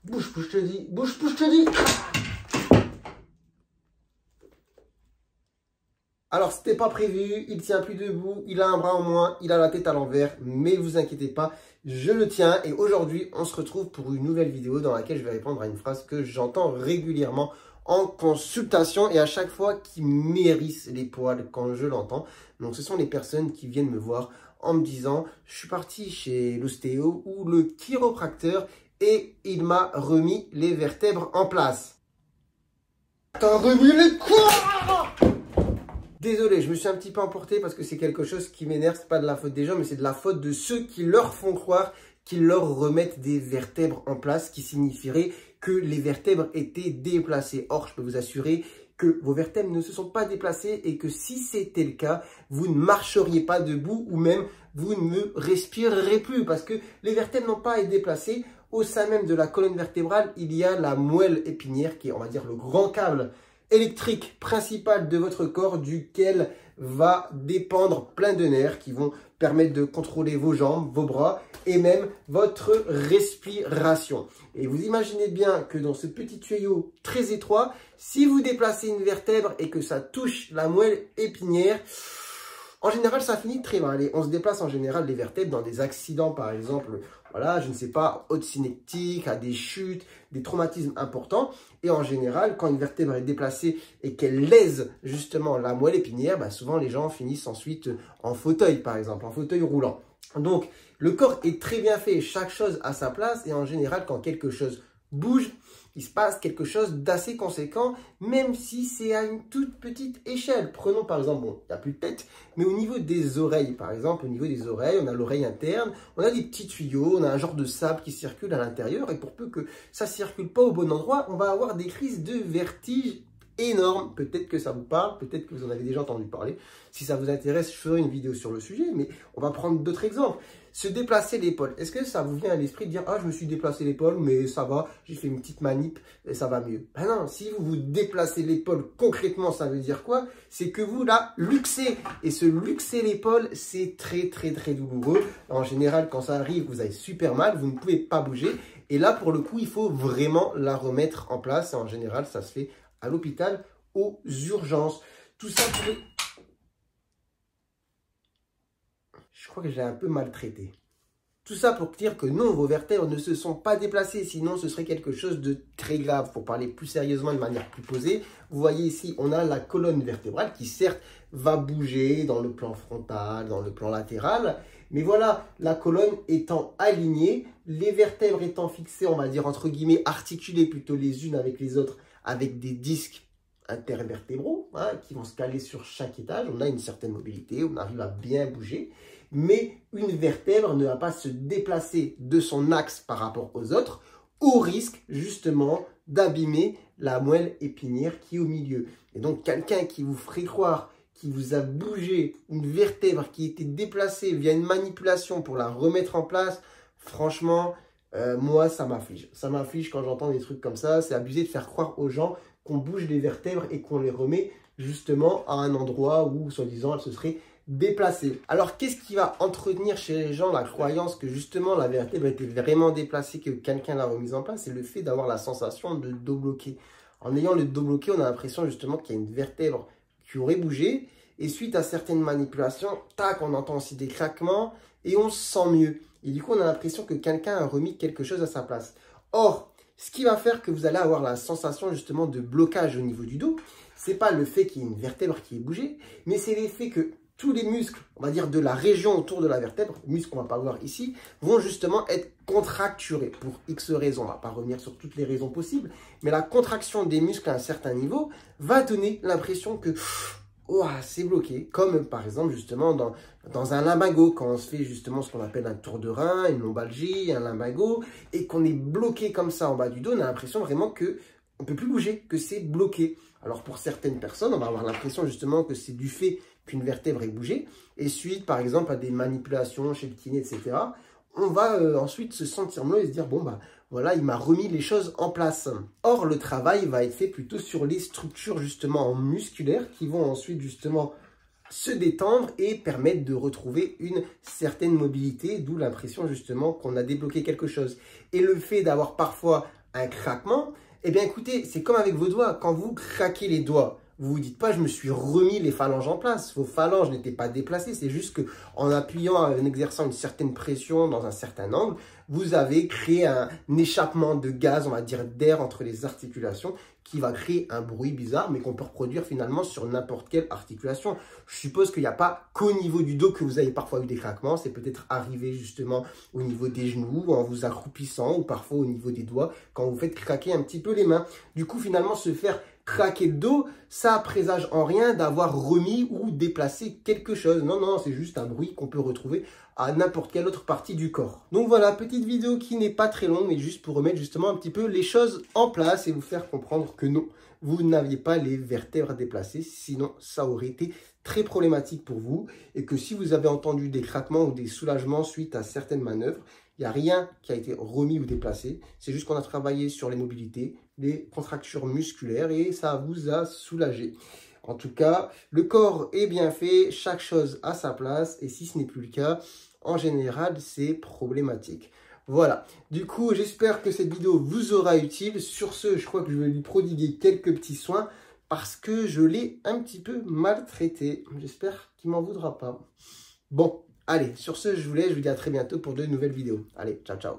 Bouge, je te dis. Bouge, je te dis. Alors, c'était pas prévu, il tient plus debout, il a un bras en moins, il a la tête à l'envers, mais vous inquiétez pas, je le tiens. Et aujourd'hui, on se retrouve pour une nouvelle vidéo dans laquelle je vais répondre à une phrase que j'entends régulièrement en consultation et à chaque fois qui m'hérisse les poils quand je l'entends. Donc, ce sont les personnes qui viennent me voir en me disant « Je suis parti chez l'ostéo ou le chiropracteur et il m'a remis les vertèbres en place. » T'as remis les quoi? Désolé, je me suis un petit peu emporté parce que c'est quelque chose qui m'énerve. C'est pas de la faute des gens, mais c'est de la faute de ceux qui leur font croire qu'ils leur remettent des vertèbres en place, qui signifierait que les vertèbres étaient déplacées. Or, je peux vous assurer que vos vertèbres ne se sont pas déplacées et que si c'était le cas, vous ne marcheriez pas debout ou même vous ne respirerez plus parce que les vertèbres n'ont pas été déplacées. Au sein même de la colonne vertébrale, il y a la moelle épinière qui est, on va dire, le grand câble électrique principal de votre corps duquel va dépendre plein de nerfs qui vont permettre de contrôler vos jambes, vos bras et même votre respiration. Et vous imaginez bien que dans ce petit tuyau très étroit, si vous déplacez une vertèbre et que ça touche la moelle épinière, en général, ça finit très mal. Et on se déplace en général les vertèbres dans des accidents, par exemple, voilà, je ne sais pas, haute synectique, à des chutes, des traumatismes importants. Et en général, quand une vertèbre est déplacée et qu'elle lèse justement la moelle épinière, bah souvent les gens finissent ensuite en fauteuil, par exemple, en fauteuil roulant. Donc, le corps est très bien fait, chaque chose à sa place. Et en général, quand quelque chose bouge, il se passe quelque chose d'assez conséquent, même si c'est à une toute petite échelle. Prenons par exemple, bon, il n'y a plus de tête, mais au niveau des oreilles, par exemple, au niveau des oreilles, on a l'oreille interne, on a des petits tuyaux, on a un genre de sable qui circule à l'intérieur, et pour peu que ça ne circule pas au bon endroit, on va avoir des crises de vertige énormes. Peut-être que ça vous parle, peut-être que vous en avez déjà entendu parler. Si ça vous intéresse, je ferai une vidéo sur le sujet, mais on va prendre d'autres exemples. Se déplacer l'épaule. Est-ce que ça vous vient à l'esprit de dire « Ah, je me suis déplacé l'épaule, mais ça va, j'ai fait une petite manip et ça va mieux. » Ben non, si vous vous déplacez l'épaule concrètement, ça veut dire quoi? C'est que vous la luxez. Et se luxer l'épaule, c'est très, très, très douloureux. En général, quand ça arrive, vous avez super mal, vous ne pouvez pas bouger. Et là, pour le coup, il faut vraiment la remettre en place. Et en général, ça se fait à l'hôpital, aux urgences. Tout ça pour... Je crois que je l'ai un peu maltraité. Tout ça pour dire que non, vos vertèbres ne se sont pas déplacées, sinon ce serait quelque chose de très grave. Pour parler plus sérieusement, de manière plus posée, vous voyez ici, on a la colonne vertébrale qui certes va bouger dans le plan frontal, dans le plan latéral. Mais voilà, la colonne étant alignée, les vertèbres étant fixées, on va dire entre guillemets, articulées plutôt les unes avec les autres, avec des disques intervertébraux hein, qui vont se caler sur chaque étage. On a une certaine mobilité, on arrive à bien bouger. Mais une vertèbre ne va pas se déplacer de son axe par rapport aux autres, au risque justement d'abîmer la moelle épinière qui est au milieu. Et donc quelqu'un qui vous ferait croire qu'il vous a bougé une vertèbre qui était déplacée via une manipulation pour la remettre en place, franchement, moi ça m'afflige. Ça m'afflige quand j'entends des trucs comme ça. C'est abusé de faire croire aux gens qu'on bouge les vertèbres et qu'on les remet justement à un endroit où, soi-disant, elles se seraient déplacées. Alors, qu'est-ce qui va entretenir chez les gens la croyance que justement la vertèbre était vraiment déplacée, que quelqu'un l'a remise en place? C'est le fait d'avoir la sensation de dos bloqué. En ayant le dos bloqué, on a l'impression justement qu'il y a une vertèbre qui aurait bougé. Et suite à certaines manipulations, tac, on entend aussi des craquements et on se sent mieux. Et du coup, on a l'impression que quelqu'un a remis quelque chose à sa place. Or, ce qui va faire que vous allez avoir la sensation justement de blocage au niveau du dos, c'est pas le fait qu'il y ait une vertèbre qui est bougée, mais c'est l'effet que tous les muscles, on va dire de la région autour de la vertèbre, muscles qu'on va pas voir ici, vont justement être contracturés pour X raisons. On va pas revenir sur toutes les raisons possibles, mais la contraction des muscles à un certain niveau va donner l'impression que oh, c'est bloqué, comme par exemple justement dans un lumbago, quand on se fait justement ce qu'on appelle un tour de rein, une lombalgie, un lumbago, et qu'on est bloqué comme ça en bas du dos, on a l'impression vraiment que on ne peut plus bouger, que c'est bloqué. Alors pour certaines personnes, on va avoir l'impression justement que c'est du fait qu'une vertèbre est bougée, et suite par exemple à des manipulations chez le kiné, etc., on va ensuite se sentir mieux et se dire, bon bah voilà, il m'a remis les choses en place. Or, le travail va être fait plutôt sur les structures justement musculaires qui vont ensuite justement se détendre et permettre de retrouver une certaine mobilité, d'où l'impression justement qu'on a débloqué quelque chose. Et le fait d'avoir parfois un craquement, eh bien écoutez, c'est comme avec vos doigts. Quand vous craquez les doigts, vous vous dites pas, je me suis remis les phalanges en place. Vos phalanges n'étaient pas déplacées. C'est juste que en appuyant, en exerçant une certaine pression dans un certain angle, vous avez créé un échappement de gaz, on va dire d'air entre les articulations qui va créer un bruit bizarre, mais qu'on peut reproduire finalement sur n'importe quelle articulation. Je suppose qu'il n'y a pas qu'au niveau du dos que vous avez parfois eu des craquements. C'est peut-être arrivé justement au niveau des genoux, en vous accroupissant, ou parfois au niveau des doigts, quand vous faites craquer un petit peu les mains. Du coup, finalement, se faire craquer le dos, ça présage en rien d'avoir remis ou déplacé quelque chose. Non, non, c'est juste un bruit qu'on peut retrouver à n'importe quelle autre partie du corps. Donc voilà, petite vidéo qui n'est pas très longue, mais juste pour remettre justement un petit peu les choses en place et vous faire comprendre que non, vous n'aviez pas les vertèbres déplacées, sinon ça aurait été très problématique pour vous, et que si vous avez entendu des craquements ou des soulagements suite à certaines manœuvres, il n'y a rien qui a été remis ou déplacé, c'est juste qu'on a travaillé sur les mobilités, les contractures musculaires et ça vous a soulagé. En tout cas, le corps est bien fait, chaque chose a sa place et si ce n'est plus le cas, en général, c'est problématique. Voilà, du coup, j'espère que cette vidéo vous aura utile. Sur ce, je crois que je vais lui prodiguer quelques petits soins parce que je l'ai un petit peu maltraité. J'espère qu'il m'en voudra pas. Bon, allez, sur ce, je vous laisse. Je vous dis à très bientôt pour de nouvelles vidéos. Allez, ciao, ciao.